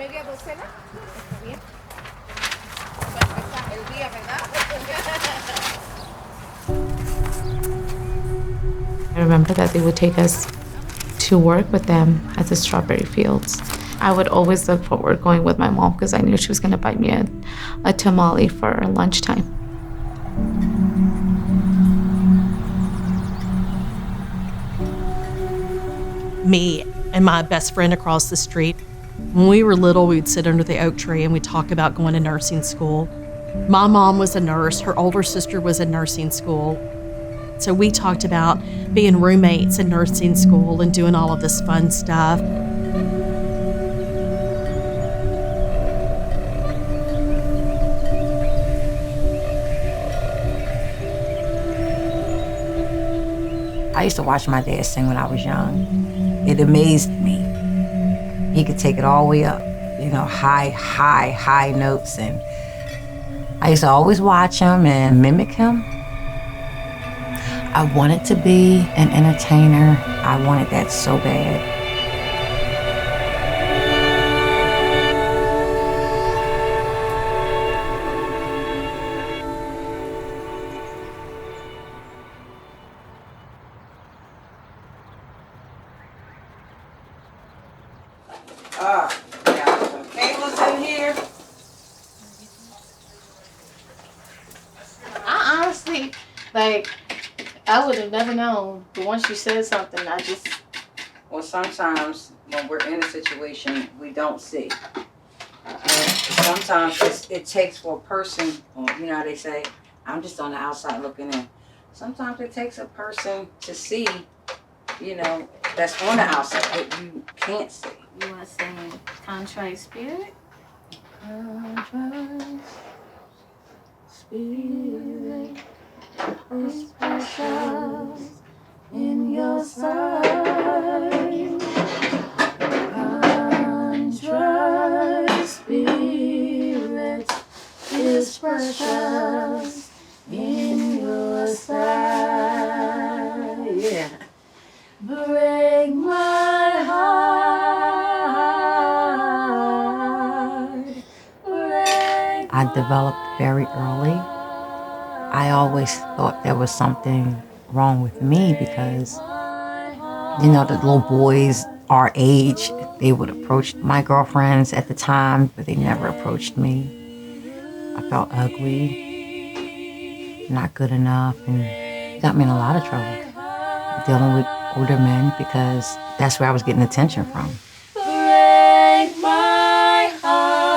Media docena. Está bien. Para empezar el día, ¿verdad? I remember that they would take us to work with them at the strawberry fields. I would always look forward going with my mom because I knew she was going to buy me a tamale for lunchtime. Me and my best friend across the street, when we were little, we'd sit under the oak tree and we'd talk about going to nursing school. My mom was a nurse. Her older sister was in nursing school. So we talked about being roommates in nursing school and doing all of this fun stuff. I used to watch my dad sing when I was young. It amazed me. He could take it all the way up, high notes. And I used to always watch him and mimic him. I wanted to be an entertainer. I wanted that so bad. Got some cables in here. I honestly, I would have never known. But once you said something, I just... Well, sometimes when we're in a situation, we don't see. And sometimes it takes for a person, you know how they say, I'm just on the outside looking in. Sometimes it takes a person to see, that's on the outside that you can't see. You want to sing Contrite Spirit? Contrite spirit is precious in your sight. Contrite spirit is precious in your sight. Yeah. Break my heart. I developed very early. I always thought there was something wrong with me because, the little boys our age, they would approach my girlfriends at the time, but they never approached me. I felt ugly, not good enough, and it got me in a lot of trouble dealing with older men because that's where I was getting attention from. Break my heart.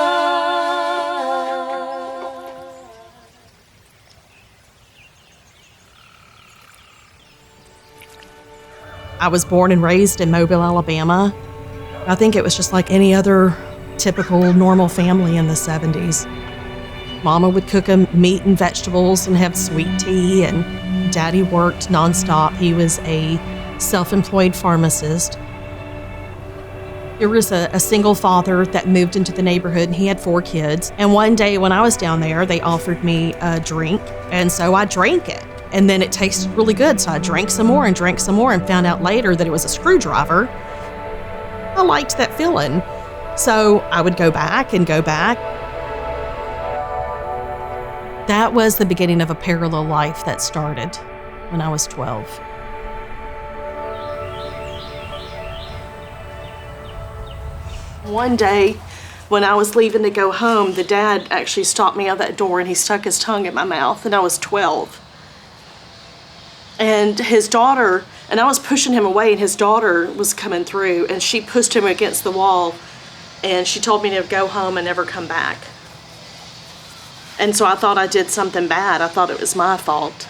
I was born and raised in Mobile, Alabama. I think it was just like any other typical normal family in the 70s. Mama would cook them meat and vegetables and have sweet tea, and Daddy worked nonstop. He was a self-employed pharmacist. There was a single father that moved into the neighborhood, and he had 4 kids. And one day when I was down there, they offered me a drink, and so I drank it. And then it tasted really good, so I drank some more and found out later that it was a screwdriver. I liked that feeling, so I would go back. That was the beginning of a parallel life that started when I was 12. One day, when I was leaving to go home, the dad actually stopped me at that door and he stuck his tongue in my mouth, and I was 12. And his daughter, and I was pushing him away, and his daughter was coming through, and she pushed him against the wall, and she told me to go home and never come back. And so I thought I did something bad. I thought it was my fault.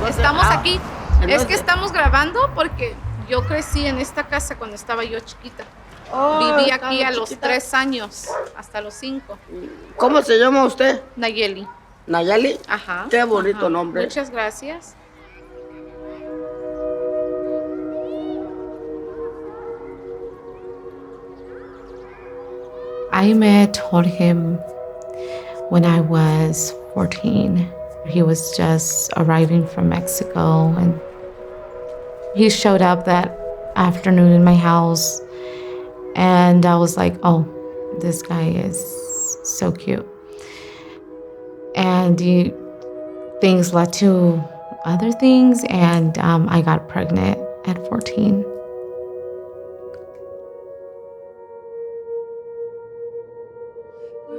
Estamos aquí. Es que estamos grabando porque Yo crecí en esta casa cuando estaba yo chiquita. Oh, Viví estaba aquí a los chiquita. 3 años, hasta los 5. ¿Cómo se llama usted? Nayeli. Nayeli. Ajá. Qué bonito ajá. nombre. Muchas gracias. I met Jorge when I was 14. He was just arriving from Mexico, and he showed up that afternoon in my house, and I was like, oh, this guy is so cute. And things led to other things, and I got pregnant at 14.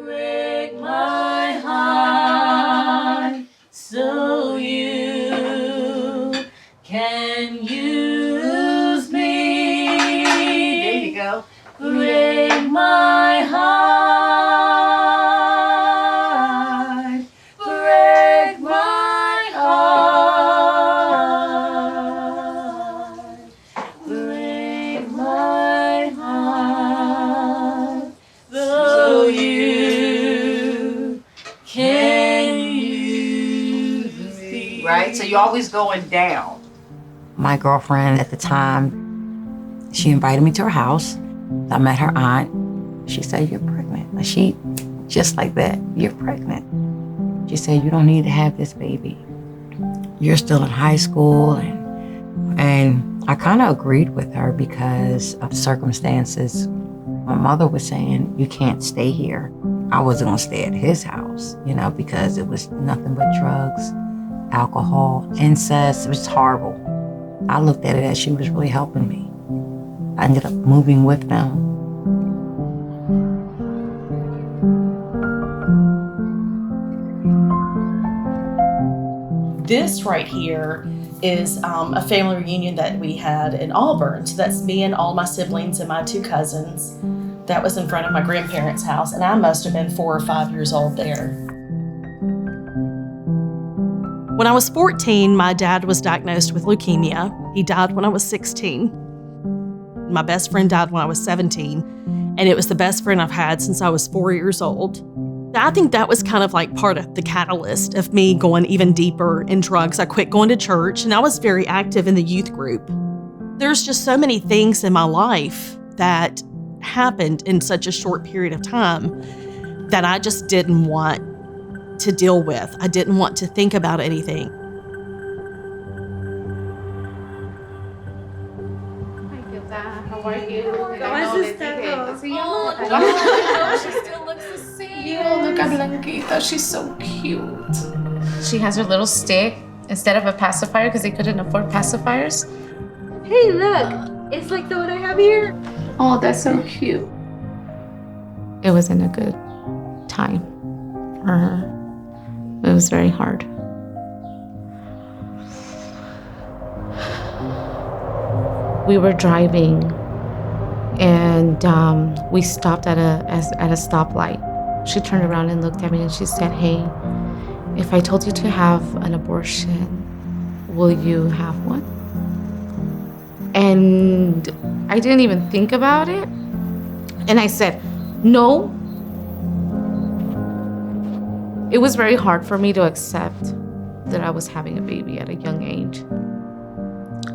Break my heart so you can use me. There you go. Break my heart. Break my heart. Break my heart. So you can use me. Right? So you're always going down. My girlfriend at the time, she invited me to her house. I met her aunt. She said, "You're pregnant." And she, just like that, "You're pregnant." She said, "You don't need to have this baby. You're still in high school." And I kind of agreed with her because of the circumstances. My mother was saying, "You can't stay here." I wasn't gonna stay at his house, because it was nothing but drugs, alcohol, incest. It was horrible. I looked at it as she was really helping me. I ended up moving with them. This right here is a family reunion that we had in Auburn. So that's me and all my siblings and my 2 cousins. That was in front of my grandparents' house, and I must have been 4 or 5 years old there. When I was 14, my dad was diagnosed with leukemia. He died when I was 16. My best friend died when I was 17, and it was the best friend I've had since I was 4 years old. I think that was kind of like part of the catalyst of me going even deeper in drugs. I quit going to church, and I was very active in the youth group. There's just so many things in my life that happened in such a short period of time that I just didn't want to deal with. I didn't want to think about anything. How are you? She still looks the same. Yeah, look at Blanquita. She's so cute. She has her little stick instead of a pacifier because they couldn't afford pacifiers. Hey, look! It's like the one I have here. Oh, that's so cute. It wasn't a good time for her. It was very hard. We were driving, and we stopped at a stoplight. She turned around and looked at me, and she said, "Hey, if I told you to have an abortion, will you have one?" And I didn't even think about it. And I said, "No." It was very hard for me to accept that I was having a baby at a young age.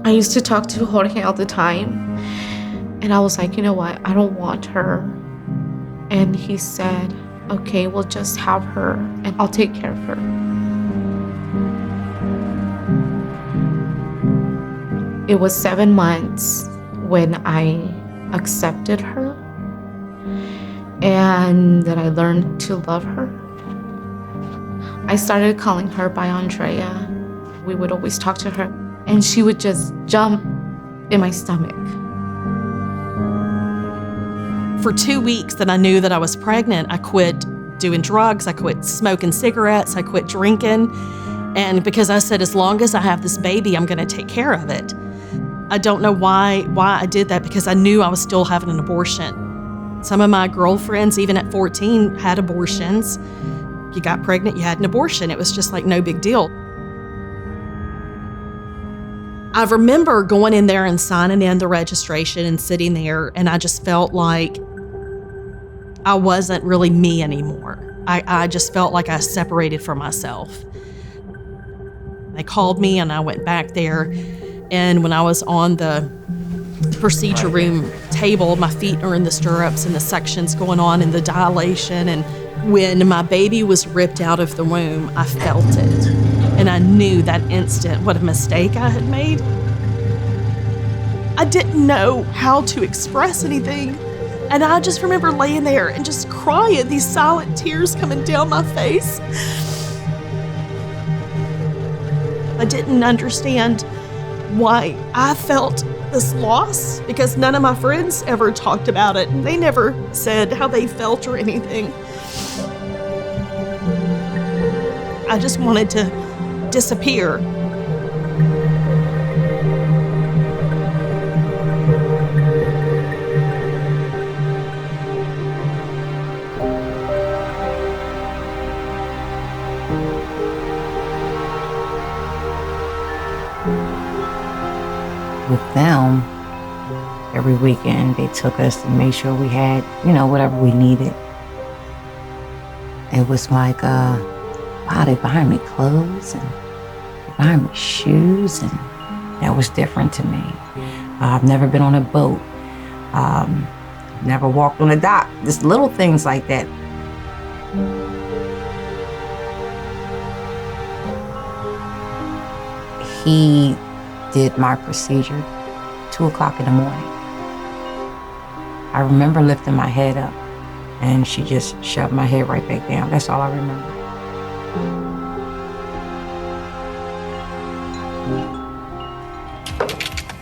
I used to talk to Jorge all the time, and I was like, you know what? I don't want her. And he said, "Okay, we'll just have her, and I'll take care of her." It was 7 months when I accepted her and that I learned to love her. I started calling her by Andrea. We would always talk to her, and she would just jump in my stomach. For 2 weeks that I knew that I was pregnant, I quit doing drugs, I quit smoking cigarettes, I quit drinking. And because I said, as long as I have this baby, I'm gonna take care of it. I don't know why I did that, because I knew I was still having an abortion. Some of my girlfriends, even at 14, had abortions. You got pregnant, you had an abortion. It was just like no big deal. I remember going in there and signing in the registration and sitting there, and I just felt like I wasn't really me anymore. I just felt like I separated from myself. They called me and I went back there, and when I was on the procedure room table, my feet are in the stirrups and the section's going on and the dilation, and when my baby was ripped out of the womb, I felt it. And I knew that instant what a mistake I had made. I didn't know how to express anything. And I just remember laying there and just crying, these silent tears coming down my face. I didn't understand why I felt this loss because none of my friends ever talked about it. And they never said how they felt or anything. I just wanted to disappear. With them, every weekend they took us and made sure we had, whatever we needed. It was like, wow, they buying me clothes and they buying me shoes, and that was different to me. I've never been on a boat. Never walked on a dock. Just little things like that. He did my procedure 2 o'clock in the morning. I remember lifting my head up and she just shoved my head right back down. That's all I remember.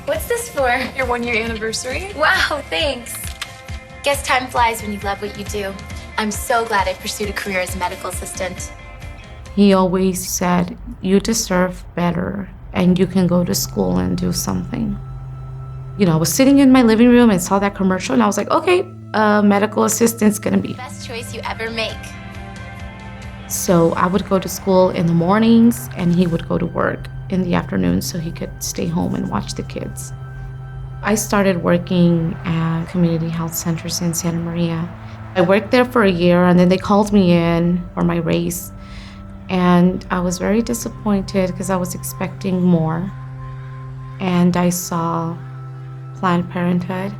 What's this for? Your 1-year anniversary. Wow, thanks. Guess time flies when you love what you do. I'm so glad I pursued a career as a medical assistant. He always said, you deserve better and you can go to school and do something. I was sitting in my living room and saw that commercial and I was like, okay, medical assistant's gonna be Best choice you ever make. So I would go to school in the mornings and he would go to work in the afternoon so he could stay home and watch the kids. I started working at community health centers in Santa Maria. I worked there for a year and then they called me in for my raise. And I was very disappointed because I was expecting more. And I saw Planned Parenthood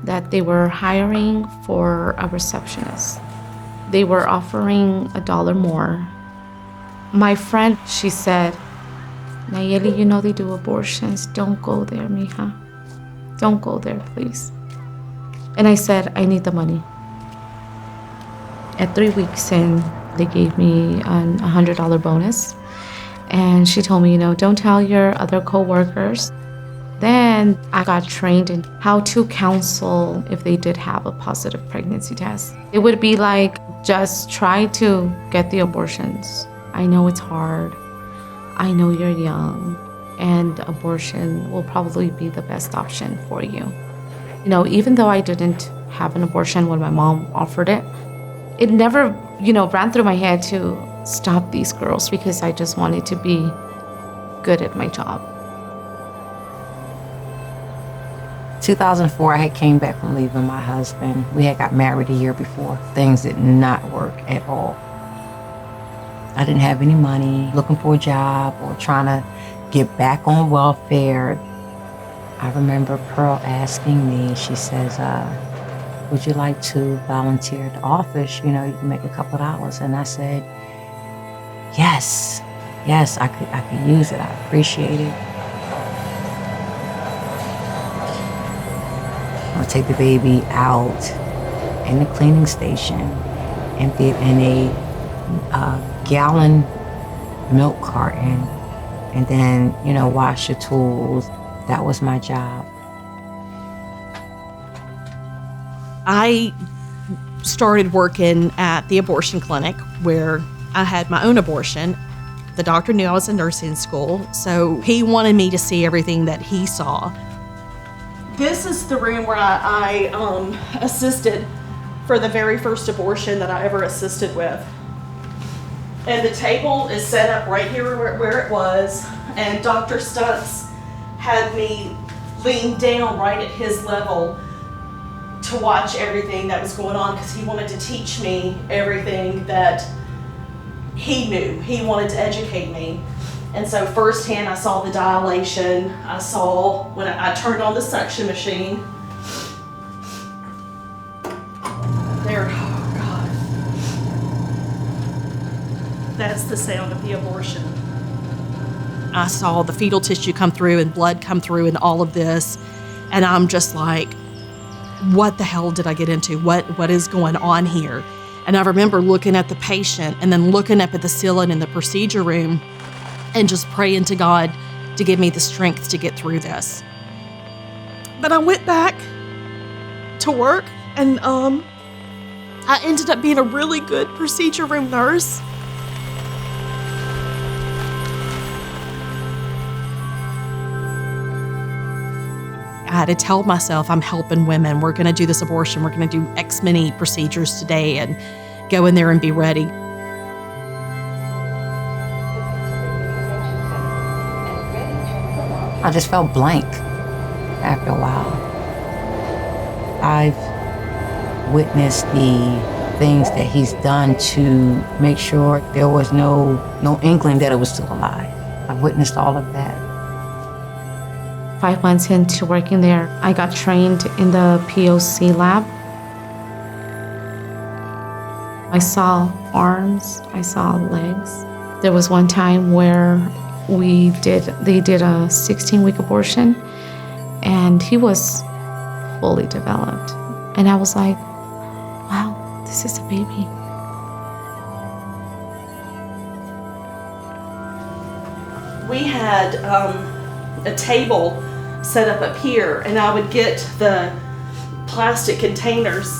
that they were hiring for a receptionist. They were offering $1 more. My friend, she said, Nayeli, they do abortions. Don't go there, mija. Don't go there, please. And I said, I need the money. At 3 weeks in, they gave me a $100 bonus. And she told me, don't tell your other coworkers. Then I got trained in how to counsel if they did have a positive pregnancy test. It would be like, just try to get the abortions. I know it's hard. I know you're young, and abortion will probably be the best option for you. Even though I didn't have an abortion when my mom offered it, it never, ran through my head to stop these girls because I just wanted to be good at my job. 2004, I had came back from leaving my husband. We had got married a year before. Things did not work at all. I didn't have any money, looking for a job or trying to get back on welfare. I remember Pearl asking me, she says, would you like to volunteer at the office? You can make a couple of hours. And I said, yes, I could use it. I appreciate it. I'll take the baby out in the cleaning station, empty it in a gallon milk carton, and then, wash your tools. That was my job. I started working at the abortion clinic where I had my own abortion. The doctor knew I was in nursing school, so he wanted me to see everything that he saw. This is the room where I assisted for the very first abortion that I ever assisted with. And the table is set up right here where it was, and Dr. Stutz had me lean down right at his level to watch everything that was going on because he wanted to teach me everything that he knew. He wanted to educate me. And so firsthand I saw the dilation. I saw when I turned on the suction machine. There, oh God. That's the sound of the abortion. I saw the fetal tissue come through and blood come through and all of this. And I'm just like, what the hell did I get into? What is going on here? And I remember looking at the patient and then looking up at the ceiling in the procedure room and just praying to God to give me the strength to get through this. But I went back to work and I ended up being a really good procedure room nurse. I had to tell myself I'm helping women. We're going to do this abortion. We're going to do X many procedures today and go in there and be ready. I just felt blank after a while. I've witnessed the things that he's done to make sure there was no inkling that it was still alive. I've witnessed all of that. 5 months into working there, I got trained in the POC lab. I saw arms, I saw legs. There was one time where they did a 16-week abortion and he was fully developed. And I was like, wow, this is a baby. We had a table set up here, and I would get the plastic containers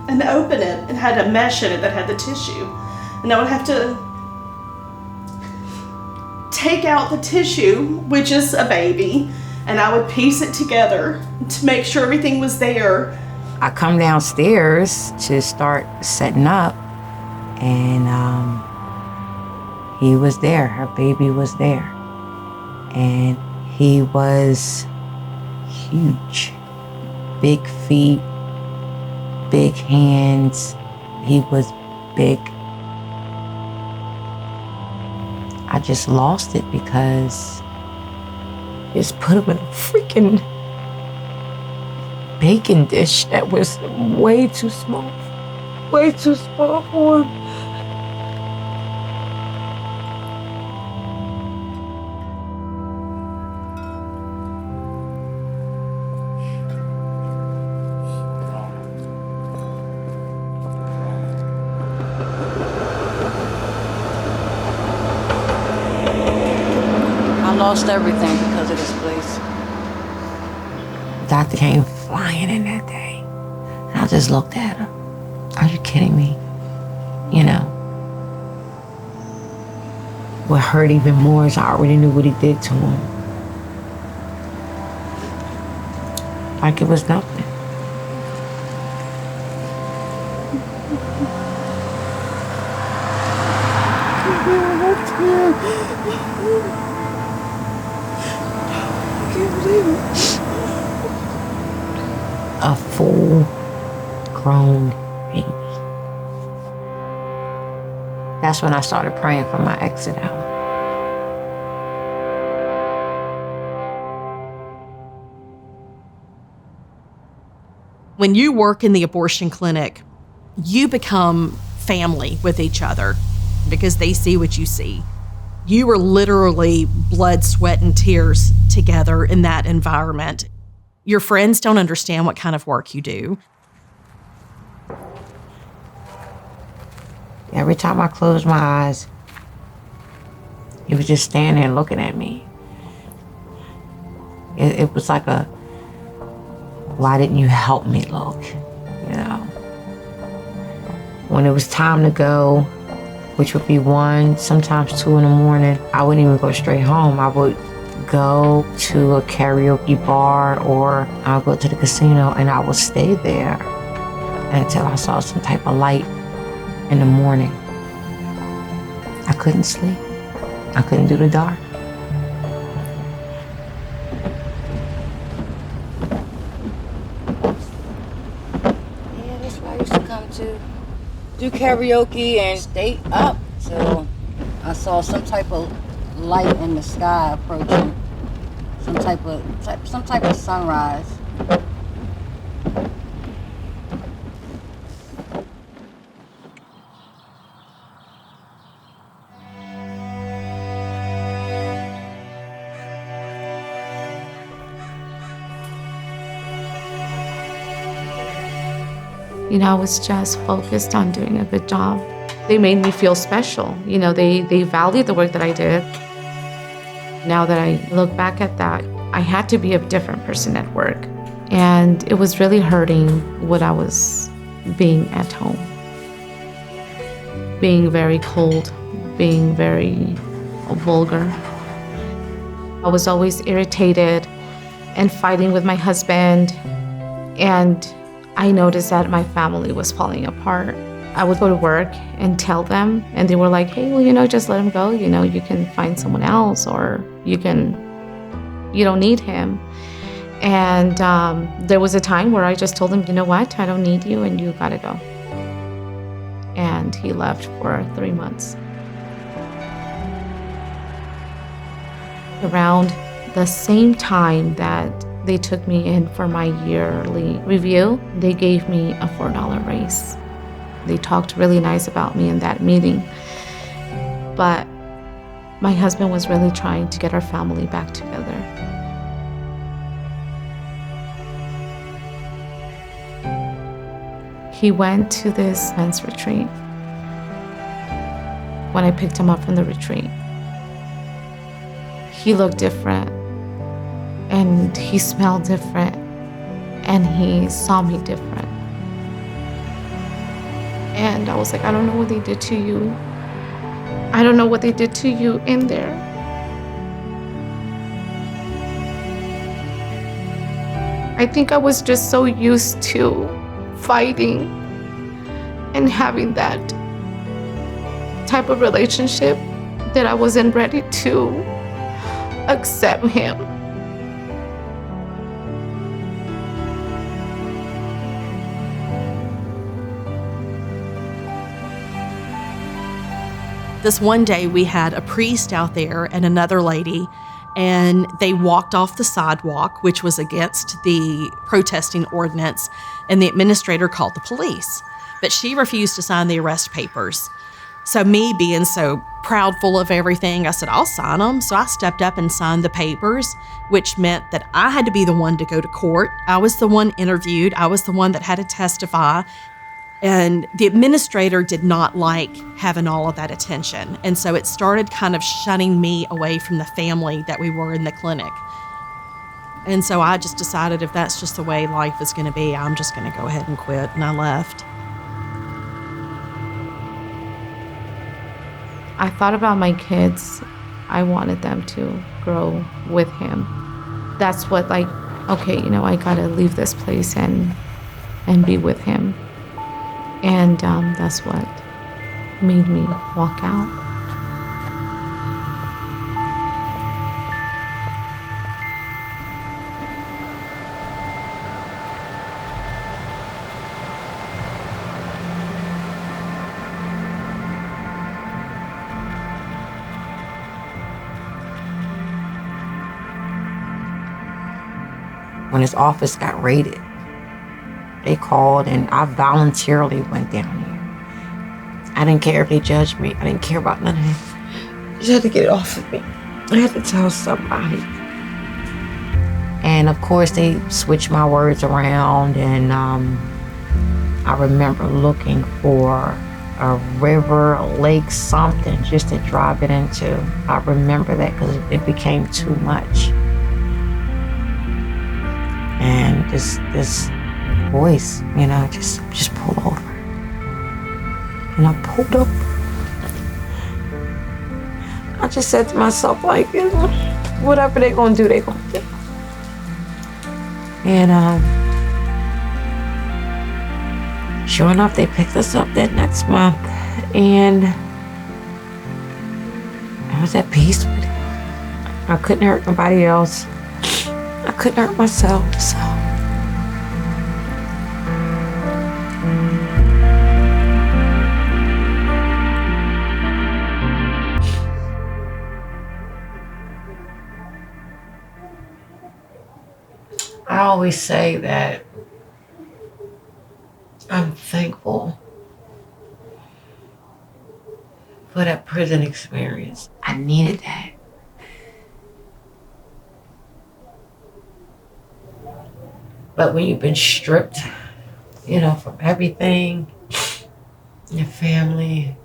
and open it and had a mesh in it that had the tissue. And I would have to take out the tissue, which is a baby, and I would piece it together to make sure everything was there. I come downstairs to start setting up, and he was there, her baby was there. And he was huge, big feet, big hands. He was big. I just lost it because just put him in a freaking bacon dish that was way too small for him. I lost everything because of this place. Doctor came flying in that day. And I just looked at him. Are you kidding me? You know. What hurt even more is I already knew what he did to him. Like it was nothing. A full-grown baby. That's when I started praying for my exit out. When you work in the abortion clinic, you become family with each other because they see what you see. You are literally blood, sweat, and tears together in that environment. Your friends don't understand what kind of work you do. Every time I closed my eyes, he was just standing there looking at me. It was like a, why didn't you help me look, you know? When it was time to go, which would be 1, sometimes 2 in the morning, I wouldn't even go straight home. I would go to a karaoke bar or I'll go to the casino and I would stay there until I saw some type of light in the morning. I couldn't sleep. I couldn't do the dark. started to do karaoke and stay up till I saw some type of light in the sky approaching, some type of sunrise. You know, I was just focused on doing a good job. They made me feel special. You know, they valued the work that I did. Now that I look back at that, I had to be a different person at work. And it was really hurting what I was being at home. Being very cold, being very vulgar. I was always irritated and fighting with my husband. And I noticed that my family was falling apart. I would go to work and tell them, and they were like, hey, well, you know, just let him go. You know, you can find someone else, or you don't need him. And there was a time where I just told him, you know what, I don't need you and you gotta go. And he left for 3 months. Around the same time that they took me in for my yearly review, they gave me a $4 raise. They talked really nice about me in that meeting. But my husband was really trying to get our family back together. He went to this men's retreat. When I picked him up from the retreat, he looked different, and he smelled different, and he saw me different. And I was like, I don't know what they did to you. I don't know what they did to you in there. I think I was just so used to fighting and having that type of relationship that I wasn't ready to accept him. This one day we had a priest out there and another lady, and they walked off the sidewalk, which was against the protesting ordinance, and the administrator called the police. But she refused to sign the arrest papers. So me being so proudful of everything, I said, I'll sign them. So I stepped up and signed the papers, which meant that I had to be the one to go to court. I was the one interviewed. I was the one that had to testify. And the administrator did not like having all of that attention. And so it started kind of shutting me away from the family that we were in the clinic. And so I just decided if that's just the way life is going to be, I'm just going to go ahead and quit. And I left. I thought about my kids. I wanted them to grow with him. That's what, like, okay, you know, I gotta leave this place and be with him. And that's what made me walk out. When his office got raided, they called and I voluntarily went down there. I didn't care if they judged me. I didn't care about none of that. I just had to get it off of me. I had to tell somebody. And of course they switched my words around, and I remember looking for a river, a lake, something just to drive it into. I remember that because it became too much. And this voice, you know, just pull over. And I pulled up. I just said to myself, like, you know, whatever they're gonna do, they're gonna do. And sure enough, they picked us up that next month, and I was at peace with it. I couldn't hurt nobody else. I couldn't hurt myself, so. I always say that I'm thankful for that prison experience. I needed that. But when you've been stripped, from everything, your family,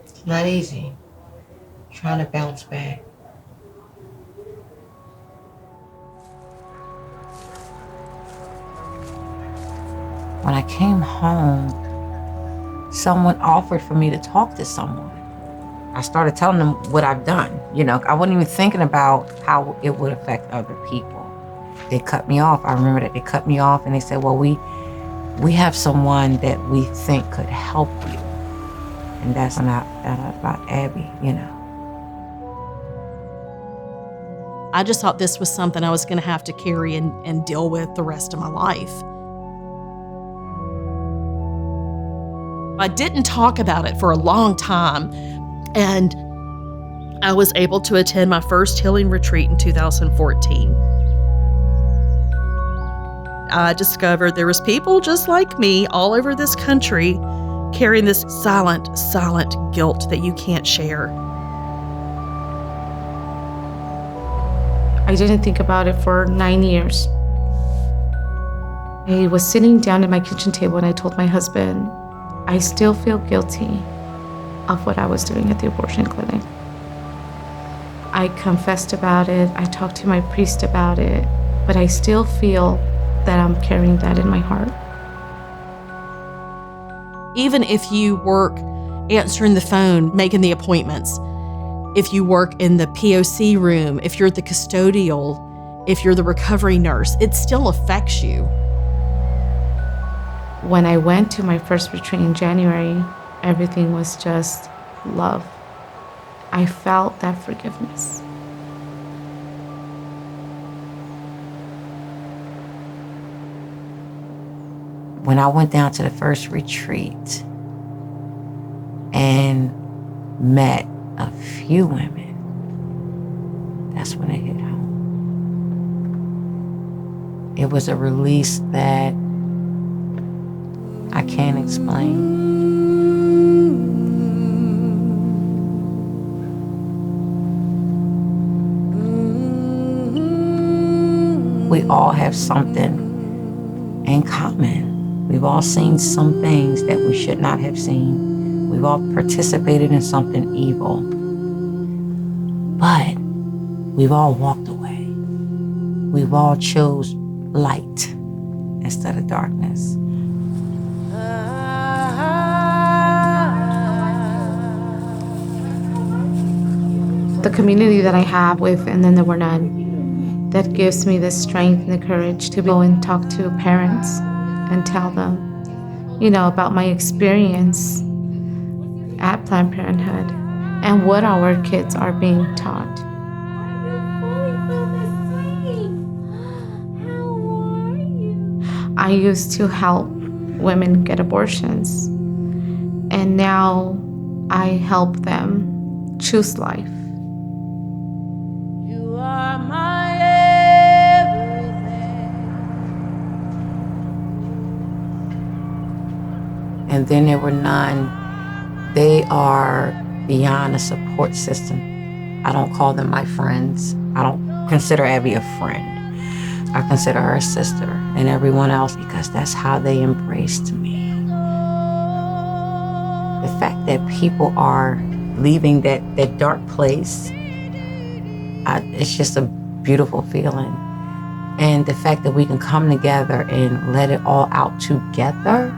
it's not easy trying to bounce back. When I came home, someone offered for me to talk to someone. I started telling them what I've done. I wasn't even thinking about how it would affect other people. They cut me off. I remember that they cut me off and they said, well, we have someone that we think could help you. And that's not about Abby, I just thought this was something I was going to have to carry and deal with the rest of my life. I didn't talk about it for a long time, and I was able to attend my first healing retreat in 2014. I discovered there was people just like me all over this country carrying this silent guilt that you can't share. I didn't think about it for 9 years. I was sitting down at my kitchen table and I told my husband, I still feel guilty of what I was doing at the abortion clinic. I confessed about it, I talked to my priest about it, but I still feel that I'm carrying that in my heart. Even if you work answering the phone, making the appointments, if you work in the POC room, if you're the custodial, if you're the recovery nurse, it still affects you. When I went to my first retreat in January, everything was just love. I felt that forgiveness. When I went down to the first retreat and met a few women, that's when it hit home. It was a release that I can't explain. We all have something in common. We've all seen some things that we should not have seen. We've all participated in something evil. But we've all walked away. We've all chose light instead of darkness. The community that I have with And Then There Were None, that gives me the strength and the courage to go and talk to parents and tell them, about my experience at Planned Parenthood and what our kids are being taught. I used to help women get abortions, and now I help them choose life. You are my everything. And Then There Were None. They are beyond a support system. I don't call them my friends. I don't consider Abby a friend. I consider her a sister and everyone else, because that's how they embraced me. The fact that people are leaving that dark place, it's just a beautiful feeling. And the fact that we can come together and let it all out together,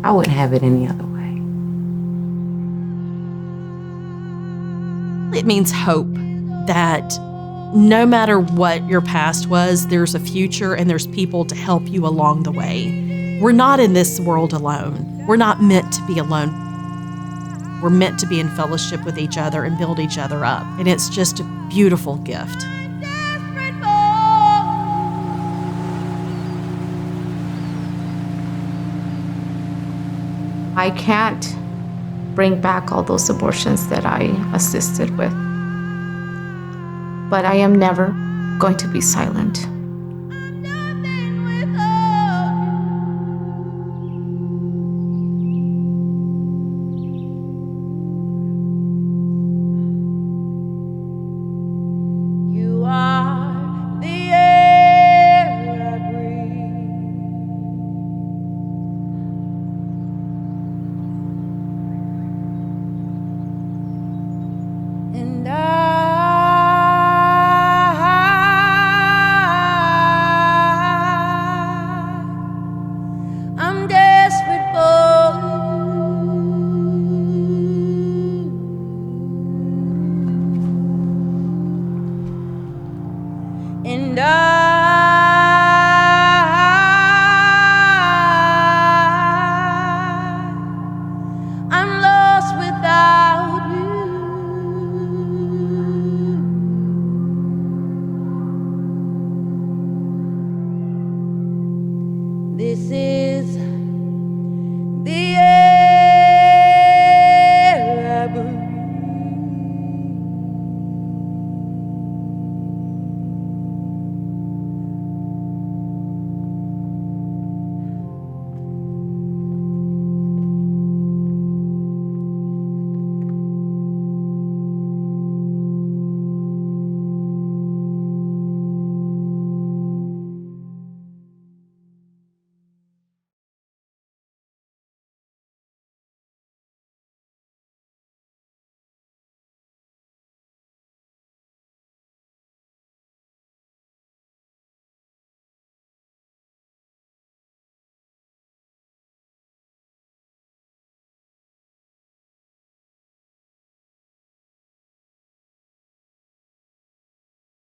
I wouldn't have it any other way. It means hope that no matter what your past was, there's a future and there's people to help you along the way. We're not in this world alone. We're not meant to be alone. We're meant to be in fellowship with each other and build each other up. And it's just a beautiful gift. Desperate for I can't bring back all those abortions that I assisted with. But I am never going to be silent.